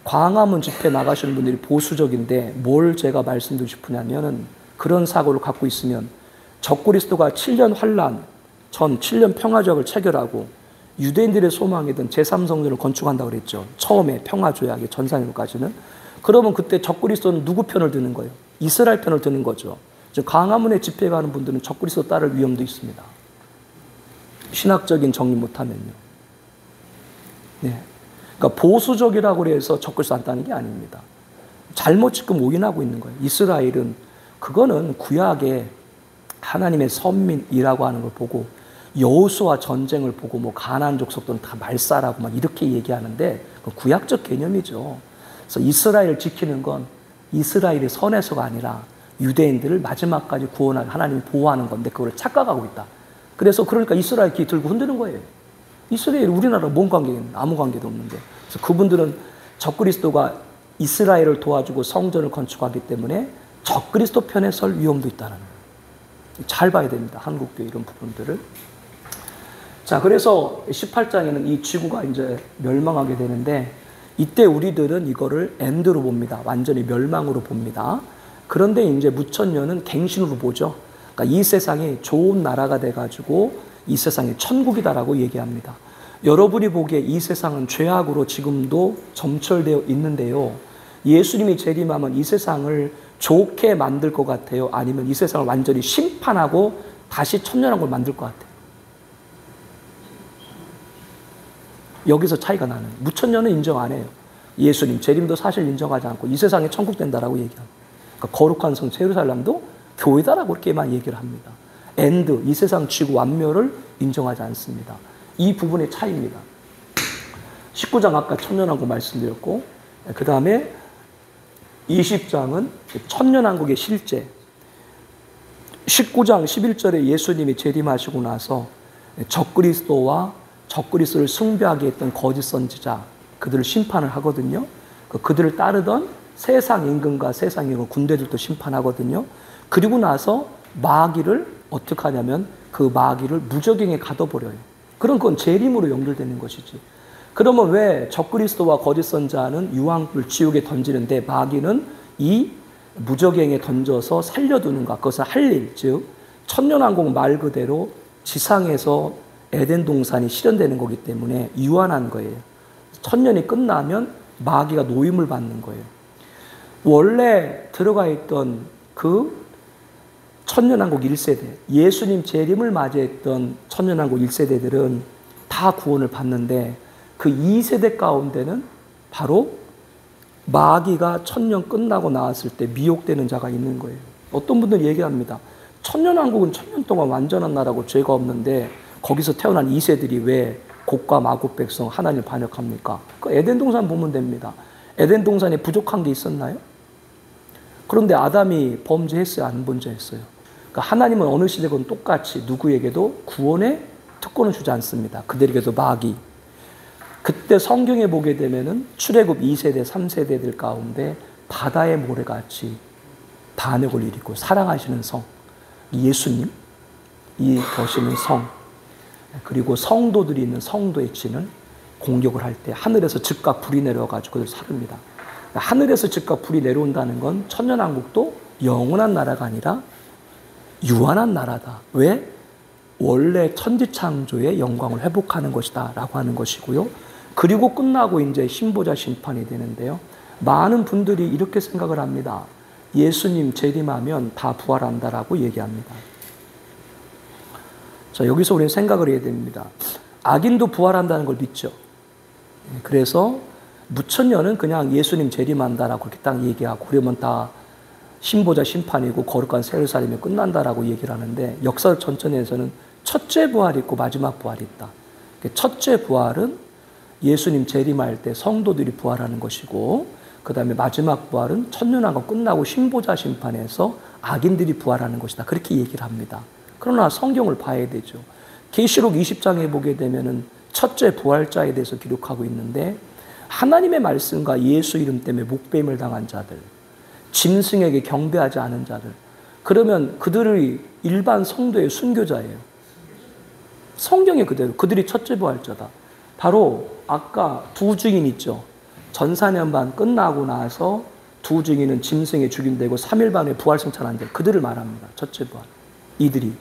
광화문 집회 나가시는 분들이 보수적인데 뭘 제가 말씀드리고 싶으냐면은, 그런 사고를 갖고 있으면 적그리스도가 7년 환란 전 7년 평화조약을 체결하고 유대인들의 소망이던 제3성전을 건축한다고 그랬죠. 처음에 평화조약의 전산일까지는. 그러면 그때 적그리스도는 누구 편을 드는 거예요? 이스라엘 편을 드는 거죠. 광화문에 집회 가는 분들은 적그리스도 따를 위험도 있습니다. 신학적인 정리 못하면요. 네. 그러니까 보수적이라고 해서 적그리스도 안 따는 게 아닙니다. 잘못 지금 오인하고 있는 거예요. 이스라엘은, 그거는 구약의 하나님의 선민이라고 하는 걸 보고, 여호수아 전쟁을 보고 뭐 가나안 족속들은 다 말살하고 막 이렇게 얘기하는데, 그건 구약적 개념이죠. 그래서 이스라엘을 지키는 건 이스라엘의 선에서가 아니라 유대인들을 마지막까지 구원할 하나님이 보호하는 건데, 그걸 착각하고 있다. 그래서 그러니까 이스라엘 기 들고 흔드는 거예요. 이스라엘 우리나라 뭔 관계는 아무 관계도 없는데. 그래서 그분들은 적그리스도가 이스라엘을 도와주고 성전을 건축하기 때문에 적그리스도 편에 설 위험도 있다는 거예요. 잘 봐야 됩니다. 한국교회 이런 부분들을. 자, 그래서 18장에는 이 지구가 이제 멸망하게 되는데, 이때 우리들은 이거를 엔드로 봅니다. 완전히 멸망으로 봅니다. 그런데 이제 무천년은 갱신으로 보죠. 그러니까 이 세상이 좋은 나라가 돼가지고 이 세상이 천국이다라고 얘기합니다. 여러분이 보기에 이 세상은 죄악으로 지금도 점철되어 있는데요. 예수님이 재림하면 이 세상을 좋게 만들 것 같아요? 아니면 이 세상을 완전히 심판하고 다시 천년왕국을 만들 것 같아요? 여기서 차이가 나는. 무천년은 인정 안 해요. 예수님 재림도 사실 인정하지 않고 이 세상에 천국 된다라고 얘기합니다. 그러니까 거룩한 성 예루살렘도 교회다라고 그렇게만 얘기를 합니다. 엔드, 이 세상 지구 완멸을 인정하지 않습니다. 이 부분의 차이입니다. 19장 아까 천년왕국 말씀드렸고, 그 다음에 20장은 천년왕국의 실제. 19장 11절에 예수님이 재림하시고 나서 적그리스도와 적그리스도를 숭배하게 했던 거짓 선지자, 그들을 심판을 하거든요. 그들을 따르던 세상 임금과 세상 임금 군대들도 심판하거든요. 그리고 나서 마귀를 어떻게 하냐면 그 마귀를 무적행에 가둬버려요. 그럼 그건 재림으로 연결되는 것이지. 그러면 왜 적그리스도와 거짓 선지자는 유황불 지옥에 던지는데 마귀는 이 무적행에 던져서 살려두는가? 그것은 할 일, 즉 천년왕국 말 그대로 지상에서 에덴 동산이 실현되는 거기 때문에 유한한 거예요. 천년이 끝나면 마귀가 노임을 받는 거예요. 원래 들어가 있던 그 천년왕국 1세대, 예수님 재림을 맞이했던 천년왕국 1세대들은 다 구원을 받는데 그 2세대 가운데는 바로 마귀가 천년 끝나고 나왔을 때 미혹되는 자가 있는 거예요. 어떤 분들은 얘기합니다. 천년왕국은 천년 동안 완전한 나라고 죄가 없는데 거기서 태어난 2세들이 왜 곡과 마곡 백성 하나님을 반역합니까? 그 에덴 동산 보면 됩니다. 에덴 동산에 부족한 게 있었나요? 그런데 아담이 범죄했어요? 안 범죄했어요? 그러니까 하나님은 어느 시대건 똑같이 누구에게도 구원의 특권을 주지 않습니다. 그들에게도 마귀. 그때 성경에 보게 되면은 출애굽 2세대, 3세대들 가운데 바다의 모래같이 반역을 일으키고 사랑하시는 성, 예수님, 이 거시는 성, 그리고 성도들이 있는 성도의 진을 공격을 할 때 하늘에서 즉각 불이 내려가지고 그들 사릅니다. 하늘에서 즉각 불이 내려온다는 건 천년왕국도 영원한 나라가 아니라 유한한 나라다. 왜? 원래 천지창조의 영광을 회복하는 것이다 라고 하는 것이고요. 그리고 끝나고 이제 신보자 심판이 되는데요. 많은 분들이 이렇게 생각을 합니다. 예수님 재림하면 다 부활한다라고 얘기합니다. 자, 여기서 우리는 생각을 해야 됩니다. 악인도 부활한다는 걸 믿죠. 그래서 무천년은 그냥 예수님 재림한다라고 그렇게 딱 얘기하고 그러면 다 신보자 심판이고 거룩한 새 예루살렘이 끝난다라고 얘기를 하는데 역사 전천에서는 첫째 부활이 있고 마지막 부활이 있다. 첫째 부활은 예수님 재림할 때 성도들이 부활하는 것이고 그 다음에 마지막 부활은 천년왕국 끝나고 신보자 심판에서 악인들이 부활하는 것이다. 그렇게 얘기를 합니다. 그러나 성경을 봐야 되죠. 계시록 20장에 보게 되면은 첫째 부활자에 대해서 기록하고 있는데 하나님의 말씀과 예수 이름 때문에 목배임을 당한 자들, 짐승에게 경배하지 않은 자들, 그러면 그들의 일반 성도의 순교자예요. 성경에 그대로 그들이 첫째 부활자다. 바로 아까 두 증인 있죠. 전사년반 끝나고 나서 두 증인은 짐승에 죽임되고 3일 만에 부활승천한 자, 그들을 말합니다. 첫째 부활. 이들이.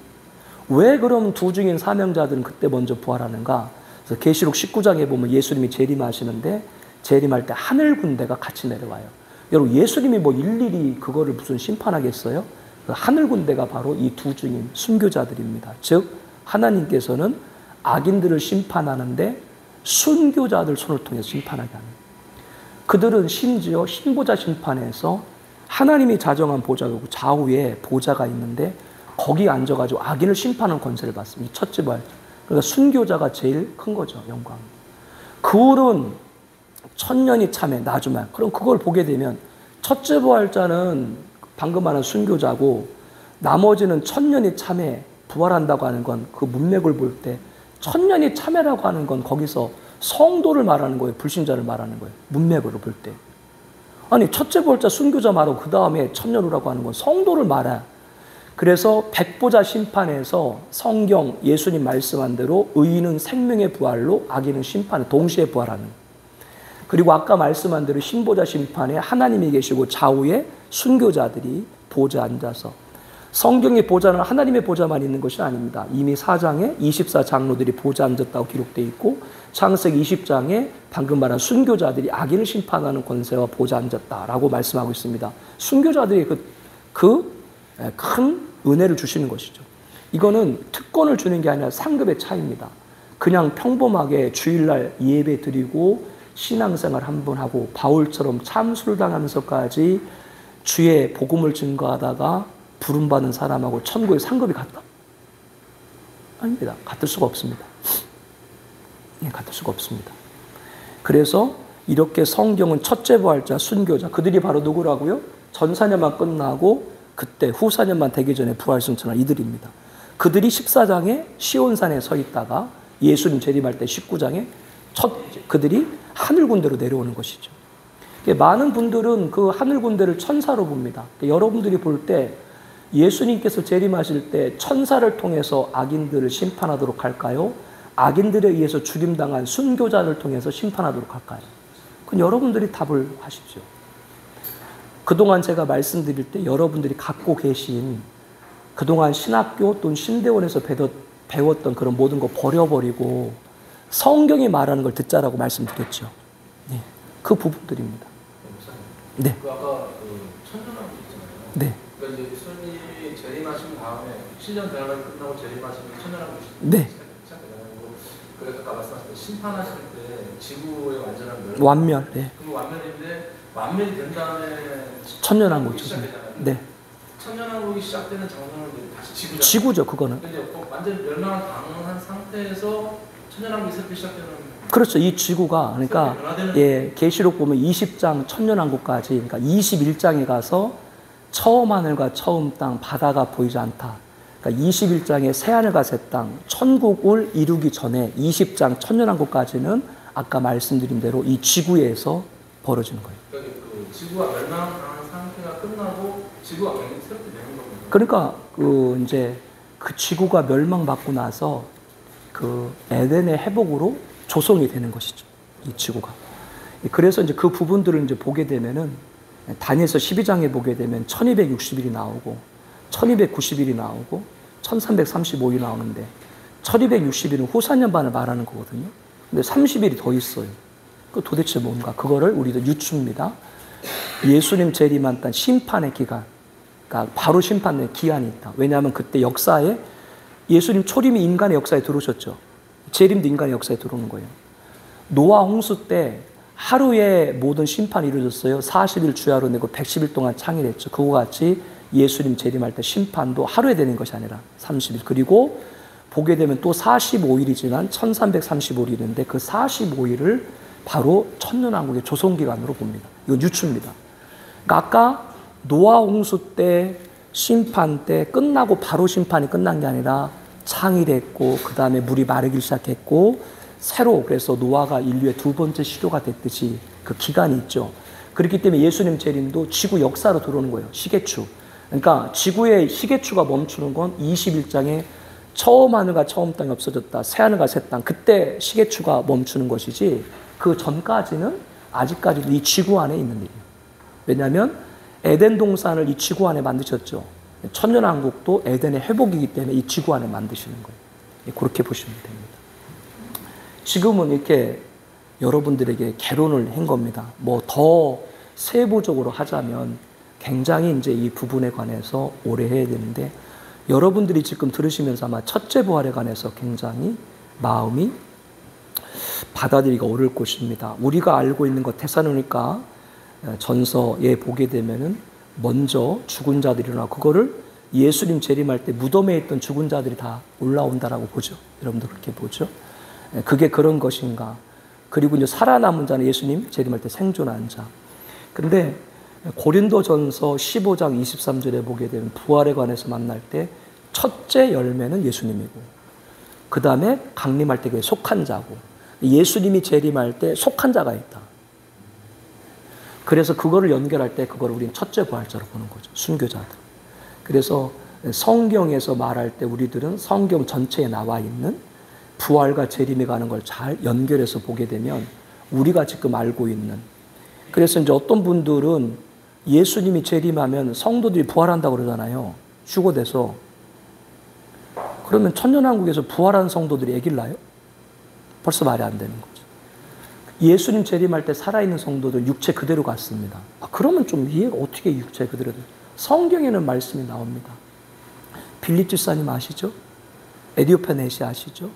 왜 그럼 두 증인 사명자들은 그때 먼저 부활하는가? 그래서 계시록 19장에 보면 예수님이 재림하시는데 재림할 때 하늘 군대가 같이 내려와요. 여러분 예수님이 뭐 일일이 그거를 무슨 심판하겠어요? 그 하늘 군대가 바로 이 두 증인 순교자들입니다. 즉 하나님께서는 악인들을 심판하는데 순교자들 손을 통해서 심판하게 합니다. 그들은 심지어 신보자 심판에서 하나님이 자정한 보좌고 좌우에 보좌가 있는데 거기 앉아가지고 악인을 심판하는 권세를 받습니다. 첫째 부활. 그러니까 순교자가 제일 큰 거죠. 영광. 그 후로는 천년이 참에 나주만. 그럼 그걸 보게 되면 첫째 부활자는 방금 말한 순교자고 나머지는 천년이 참에 부활한다고 하는 건 그 문맥을 볼 때 천년이 참회라고 하는 건 거기서 성도를 말하는 거예요. 불신자를 말하는 거예요. 문맥으로 볼 때. 아니 첫째 부활자 순교자 말하고 그 다음에 천년후라고 하는 건 성도를 말해요. 그래서 백보자 심판에서 성경 예수님 말씀한 대로 의인은 생명의 부활로 악인은 심판에 동시에 부활하는. 그리고 아까 말씀한 대로 신보자 심판에 하나님이 계시고 좌우에 순교자들이 보좌에 앉아서 성경의 보좌는 하나님의 보좌만 있는 것이 아닙니다. 이미 4장에 24장로들이 보좌에 앉았다고 기록되어 있고 창세기 20장에 방금 말한 순교자들이 악인을 심판하는 권세와 보좌에 앉았다라고 말씀하고 있습니다. 순교자들이 큰 은혜를 주시는 것이죠. 이거는 특권을 주는 게 아니라 상급의 차이입니다. 그냥 평범하게 주일날 예배 드리고 신앙생활 한번 하고 바울처럼 참수를 당하면서까지 주의 복음을 증거하다가 부름받은 사람하고 천국의 상급이 같다? 아닙니다. 같을 수가 없습니다. 같을 수가 없습니다. 그래서 이렇게 성경은 첫째 부활자, 순교자, 그들이 바로 누구라고요? 전사년만 끝나고 그때 후사년만 되기 전에 부활승천한 이들입니다. 그들이 14장에 시온산에 서 있다가 예수님 재림할 때 19장에 그들이 하늘 군대로 내려오는 것이죠. 많은 분들은 그 하늘 군대를 천사로 봅니다. 여러분들이 볼 때 예수님께서 재림하실 때 천사를 통해서 악인들을 심판하도록 할까요? 악인들에 의해서 죽임당한 순교자를 통해서 심판하도록 할까요? 그건 여러분들이 답을 하십시오. 그동안 제가 말씀드릴 때 여러분들이 갖고 계신 그동안 신학교 또는 신대원에서 배웠던 그런 모든 거 버려버리고 성경이 말하는 걸 듣자라고 말씀드렸죠. 네, 그 부분들입니다. 네. 그 아까 천년왕국 있잖아요. 네. 그러니까 이제 예수님이 재림하신 다음에 7년 대화가 끝나고 재림하시면 천년왕국이 네. 시작되잖아요. 그래서 아까 말씀하신 지구의 완전한 멸망. 완멸. 네. 그 완멸인데 완멸이 된 다음에 천년왕국이죠. 시작되잖아요. 네. 천년왕국이 시작되는 장소는 다시 지구죠. 지구죠, 그거는. 완전 멸망을 당한 상태에서 천년왕국이 새롭게 시작되는. 그렇죠. 이 지구가 그러니까 계시록 보면 20장 천년왕국까지 그러니까 21장에 가서 처음 하늘과 처음 땅 바다가 보이지 않다. 그러니까 21장에 새 하늘과 새 땅 천국을 이루기 전에 20장 천년왕국까지는 아까 말씀드린 대로 이 지구에서 벌어지는 거예요. 그러니까 그 지구가 멸망한 상태가 끝나고 지구가 새롭게 되는 거군요. 그러니까 이제 그 지구가 멸망받고 나서 그 에덴의 회복으로 조성이 되는 것이죠. 이 지구가. 그래서 이제 그 부분들을 이제 보게 되면은 다니엘서 12장에 보게 되면 1260일이 나오고 1290일이 나오고 1335일이 나오는데 1260일은 후사년반을 말하는 거거든요. 근데 30일이 더 있어요. 그 도대체 뭔가? 그거를 우리도 유추입니다. 예수님 재림한 단 심판의 기간, 그러니까 바로 심판의 기한이 있다. 왜냐하면 그때 역사에 예수님 초림이 인간의 역사에 들어오셨죠. 재림도 인간의 역사에 들어오는 거예요. 노아 홍수 때 하루에 모든 심판이 이루어졌어요. 40일 주야로 내고 110일 동안 창일했죠. 그와 같이 예수님 재림할 때 심판도 하루에 되는 것이 아니라 30일. 그리고 보게 되면 또 45일이 지난 1335일인데 그 45일을 바로 천년왕국의 조성기간으로 봅니다. 이건 유추입니다. 그러니까 아까 노아 홍수 때 심판 때 끝나고 바로 심판이 끝난 게 아니라 창일했고 그 다음에 물이 마르기 시작했고 새로 그래서 노아가 인류의 두 번째 시조가 됐듯이 그 기간이 있죠. 그렇기 때문에 예수님 재림도 지구 역사로 들어오는 거예요. 시계추. 그러니까 지구의 시계추가 멈추는 건 21장에 처음 하늘과 처음 땅이 없어졌다. 새 하늘과 새 땅. 그때 시계추가 멈추는 것이지 그 전까지는 아직까지도 이 지구 안에 있는 일이에요. 왜냐하면 에덴 동산을 이 지구 안에 만드셨죠. 천년왕국도 에덴의 회복이기 때문에 이 지구 안에 만드시는 거예요. 그렇게 보시면 됩니다. 지금은 이렇게 여러분들에게 개론을 한 겁니다. 뭐 더 세부적으로 하자면 굉장히 이제 이 부분에 관해서 오래 해야 되는데 여러분들이 지금 들으시면서 아마 첫째 부활에 관해서 굉장히 마음이 받아들이기가 어려울 것입니다. 우리가 알고 있는 것 테살로니가 전서에 보게 되면은 먼저 죽은 자들이 일어나 그거를 예수님 재림할 때 무덤에 있던 죽은 자들이 다 올라온다라고 보죠. 여러분들 그렇게 보죠. 그게 그런 것인가. 그리고 이제 살아남은 자는 예수님 재림할 때 생존한 자. 근데 고린도전서 15장 23절에 보게 되면 부활에 관해서 만날 때 첫째 열매는 예수님이고 그 다음에 강림할 때 그게 속한 자고 예수님이 재림할 때 속한 자가 있다. 그래서 그거를 연결할 때 그걸 우리는 첫째 부활자로 보는 거죠. 순교자들. 그래서 성경에서 말할 때 우리들은 성경 전체에 나와 있는 부활과 재림에 가는 걸 잘 연결해서 보게 되면 우리가 지금 알고 있는 그래서 이제 어떤 분들은 예수님이 재림하면 성도들이 부활한다고 그러잖아요. 휴거돼서. 그러면 천년왕국에서 부활한 성도들이 애길 나요? 벌써 말이 안 되는 거죠. 예수님 재림할 때 살아있는 성도들 육체 그대로 갔습니다. 그러면 좀 이해가 어떻게 육체 그대로 돼요? 성경에는 말씀이 나옵니다. 빌립 집사님 아시죠? 에디오페 네시 아시죠?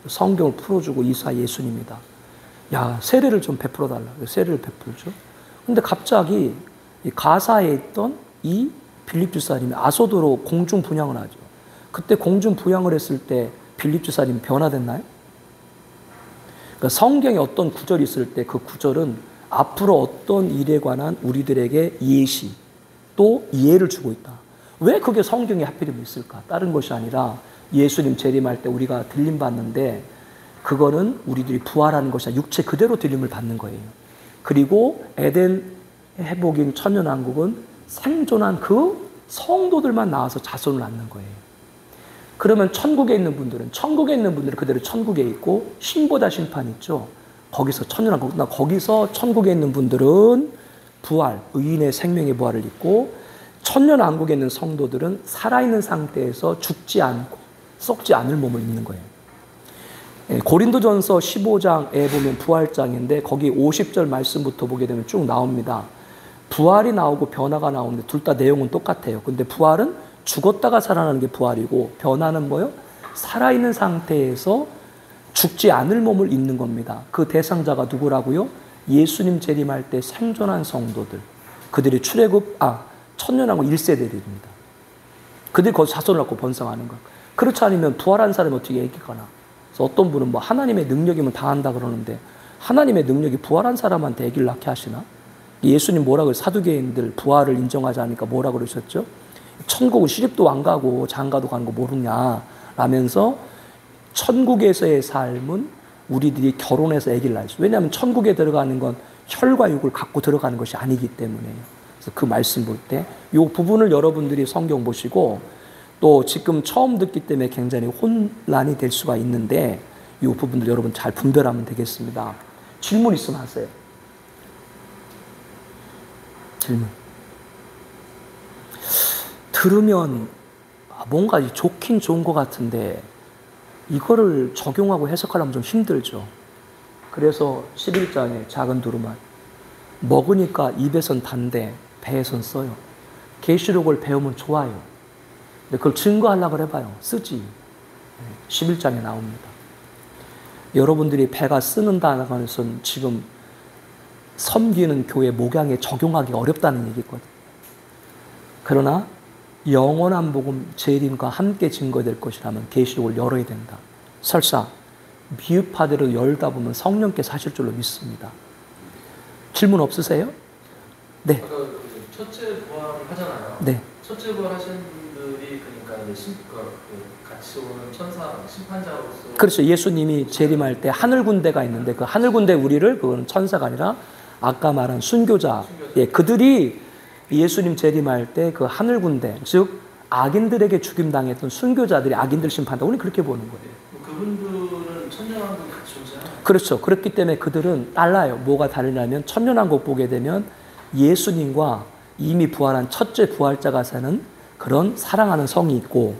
성경을 풀어주고 이사 예수님이다. 야, 세례를 좀 베풀어 달라. 세례를 베풀죠. 근데 갑자기 이 가사에 있던 이 빌립 집사님이 아소도로 공중 분향을 하죠. 그때 공중 부양을 했을 때 빌립 집사님 변화됐나요? 그러니까 성경에 어떤 구절이 있을 때 그 구절은 앞으로 어떤 일에 관한 우리들에게 예시 또 이해를 주고 있다. 왜 그게 성경에 하필이면 있을까? 다른 것이 아니라 예수님 재림할 때 우리가 들림 받는데 그거는 우리들이 부활하는 것이 아니라 육체 그대로 들림을 받는 거예요. 그리고 에덴 회복인 천년왕국은 생존한 그 성도들만 나와서 자손을 낳는 거예요. 그러면 천국에 있는 분들은 그대로 천국에 있고 신보다 심판이 있죠. 거기서 천년왕국 끝나고 거기서 천국에 있는 분들은 부활, 의인의 생명의 부활을 입고 천년왕국에 있는 성도들은 살아있는 상태에서 죽지 않고 썩지 않을 몸을 입는 거예요. 고린도전서 15장에 보면 부활장인데 거기 50절 말씀부터 보게 되면 쭉 나옵니다. 부활이 나오고 변화가 나오는데 둘 다 내용은 똑같아요. 근데 부활은 죽었다가 살아나는 게 부활이고 변화는 뭐요? 살아있는 상태에서 죽지 않을 몸을 입는 겁니다. 그 대상자가 누구라고요? 예수님 재림할 때 생존한 성도들. 그들이 천년왕국 1세대들입니다. 그들이 거기서 자손을 낳고 번성하는 거예요. 그렇지 않으면 부활한 사람이 어떻게 얘기하나? 그래서 어떤 분은 뭐 하나님의 능력이면 다 한다 그러는데 하나님의 능력이 부활한 사람한테 아기를 낳게 하시나? 예수님 뭐라고 사두개인들 부활을 인정하지 않으니까 뭐라고 그러셨죠? 천국은 시집도 안 가고 장가도 가는 거 모르냐 라면서 천국에서의 삶은 우리들이 결혼해서 아기를 낳죠. 왜냐하면 천국에 들어가는 건 혈과 육을 갖고 들어가는 것이 아니기 때문에요. 그래서 그 말씀 볼 때 이 부분을 여러분들이 성경 보시고 또 지금 처음 듣기 때문에 굉장히 혼란이 될 수가 있는데 이 부분들 여러분 잘 분별하면 되겠습니다. 질문 있으면 하세요. 질문. 들으면 뭔가 좋긴 좋은 것 같은데 이거를 적용하고 해석하려면 좀 힘들죠. 그래서 11장에 작은 두루만 먹으니까 입에선 단데 배에선 써요. 계시록을 배우면 좋아요. 근데 그걸 증거하려고 해봐요. 쓰지. 11장에 나옵니다. 여러분들이 배가 쓰는다는 것은 지금 섬기는 교회 목양에 적용하기 어렵다는 얘기거든요. 그러나 영원한 복음 재림과 함께 증거될 것이라면 계시록을 열어야 된다. 설사 미흡하대로 열다 보면 성령께서 하실 줄로 믿습니다. 질문 없으세요? 네. 첫째 부활을 하잖아요. 네. 첫째 부활 하신 분들이 그러니까 이제 같이 오는 천사 심판자로서 그렇죠. 예수님이 재림할 때 하늘 군대가 있는데 그 하늘 군대 우리를 그거는 천사가 아니라 아까 말한 순교자. 예, 그들이 예수님 재림할 때 그 하늘 군대, 즉 악인들에게 죽임 당했던 순교자들이 악인들 심판한다. 우리 그렇게 보는 거예요. 그분들은 천년왕국 같이 존재하나요? 그렇죠. 그렇기 때문에 그들은 달라요. 뭐가 다르냐면 천년왕국 보게 되면 예수님과 이미 부활한 첫째 부활자가 사는 그런 사랑하는 성이 있고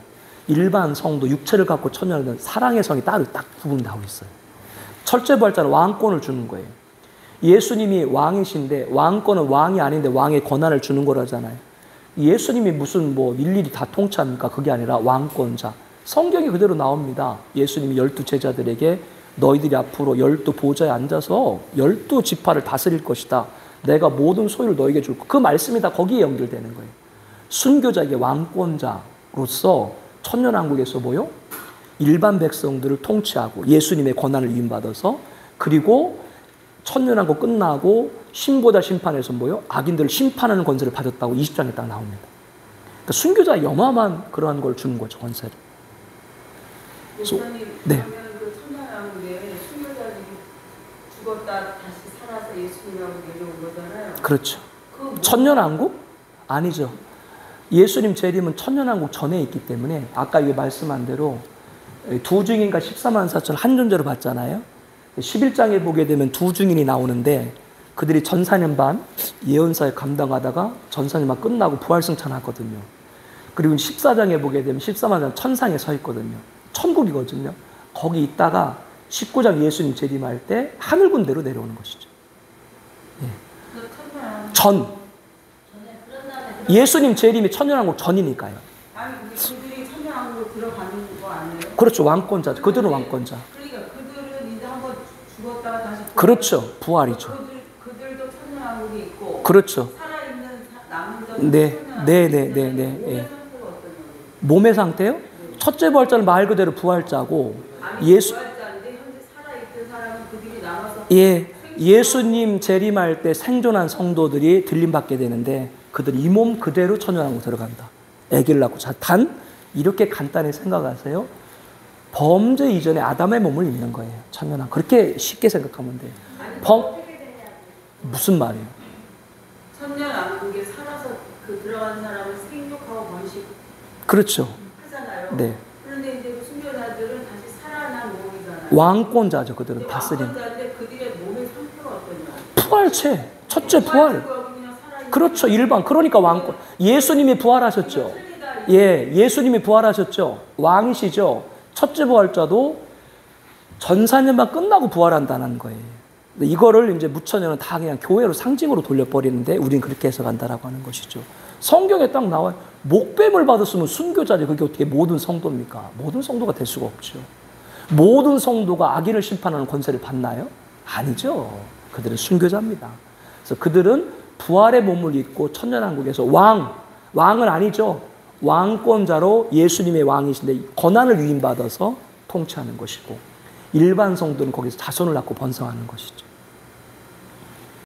일반 성도 육체를 갖고 천년하는 사랑의 성이 따로 딱 구분되고 있어요. 첫째 부활자는 왕권을 주는 거예요. 예수님이 왕이신데 왕권은 왕이 아닌데 왕의 권한을 주는 거라잖아요. 예수님이 무슨 뭐 일일이 다 통치합니까? 그게 아니라 왕권자. 성경이 그대로 나옵니다. 예수님이 12제자들에게 너희들이 앞으로 12보좌에 앉아서 12지파를 다스릴 것이다. 내가 모든 소유를 너에게 줄 그 말씀이 다 거기에 연결되는 거예요. 순교자에게 왕권자로서 천년왕국에서 뭐요? 일반 백성들을 통치하고 예수님의 권한을 위임받아서 그리고 천년왕국 끝나고 신보다 심판에서 뭐요? 악인들을 심판하는 권세를 받았다고 20장에 딱 나옵니다. 그러니까 순교자에 어마어마한 그러한 걸 주는 거죠, 권세를. 네. 그 천년왕국에 순교자들이 죽었다 다시 살아서 예수님하고 내려온 거잖아요. 그렇죠. 천년왕국? 아니죠. 예수님 재림은 천년왕국 전에 있기 때문에 아까 이게 말씀한 대로 두 증인과 14만 4천 한 존재로 봤잖아요. 11장에 보게 되면 두 증인이 나오는데 그들이 전사년 반 예언사에 감당하다가 전사년만 끝나고 부활승천하거든요. 그리고 14장에 보게 되면 14만 장 천상에 서 있거든요. 천국이거든요. 거기 있다가 19장 예수님 재림할 때 하늘 군대로 내려오는 것이죠. 예. 예수님 재림이 천년왕국 전이니까요. 아니 그들이 천년왕국으로 들어가는 거 아니에요? 그렇죠. 왕권자. 그들은 왕권자. 그러니까 그들은 이제 한번 죽었다가 다시 그렇죠. 부활이죠. 그들도 천년왕국이 있고 그렇죠. 살아있는 남은 자는 네. 몸의 상태요? 첫째 부활자는 말 그대로 부활자고 예수 부활자인데 현재 살아있던 사람은 그들이 예, 예수님 재림할 때 생존한 성도들이 들림받게 되는데 그들이 이 몸 그대로 천연왕국 들어간다. 아기를 낳고 단 이렇게 간단히 생각하세요. 범죄 이전에 아담의 몸을 입는 거예요. 천연왕국. 그렇게 쉽게 생각하면 돼요. 무슨 말이에요? 천년왕국에 살아서 그 들어간 사람을 생육하고 번식 그렇죠. 하잖아요. 네. 그런데 이제 그 순교자들은 다시 살아난 몸이잖아요. 왕권자죠. 그들은 다스림. 왕권자인데 그들의 몸의 상태가 어떠냐? 부활체. 첫째 부활. 그렇죠. 일반. 그러니까 왕권. 예수님이 부활하셨죠. 예, 예수님이 부활하셨죠. 왕이시죠. 첫째 부활자도 전사년만 끝나고 부활한다는 거예요. 이거를 이제 무천년은 다 그냥 교회로 상징으로 돌려버리는데 우린 그렇게 해석한다라고 하는 것이죠. 성경에 딱 나와요. 목뱀을 받았으면 순교자지. 그게 어떻게 모든 성도입니까? 모든 성도가 될 수가 없죠. 모든 성도가 악인을 심판하는 권세를 받나요? 아니죠. 그들은 순교자입니다. 그래서 그들은 부활의 몸을 입고 천년왕국에서 왕은 아니죠. 왕권자로 예수님의 왕이신데 권한을 위임받아서 통치하는 것이고 일반 성도는 거기서 자손을 낳고 번성하는 것이죠.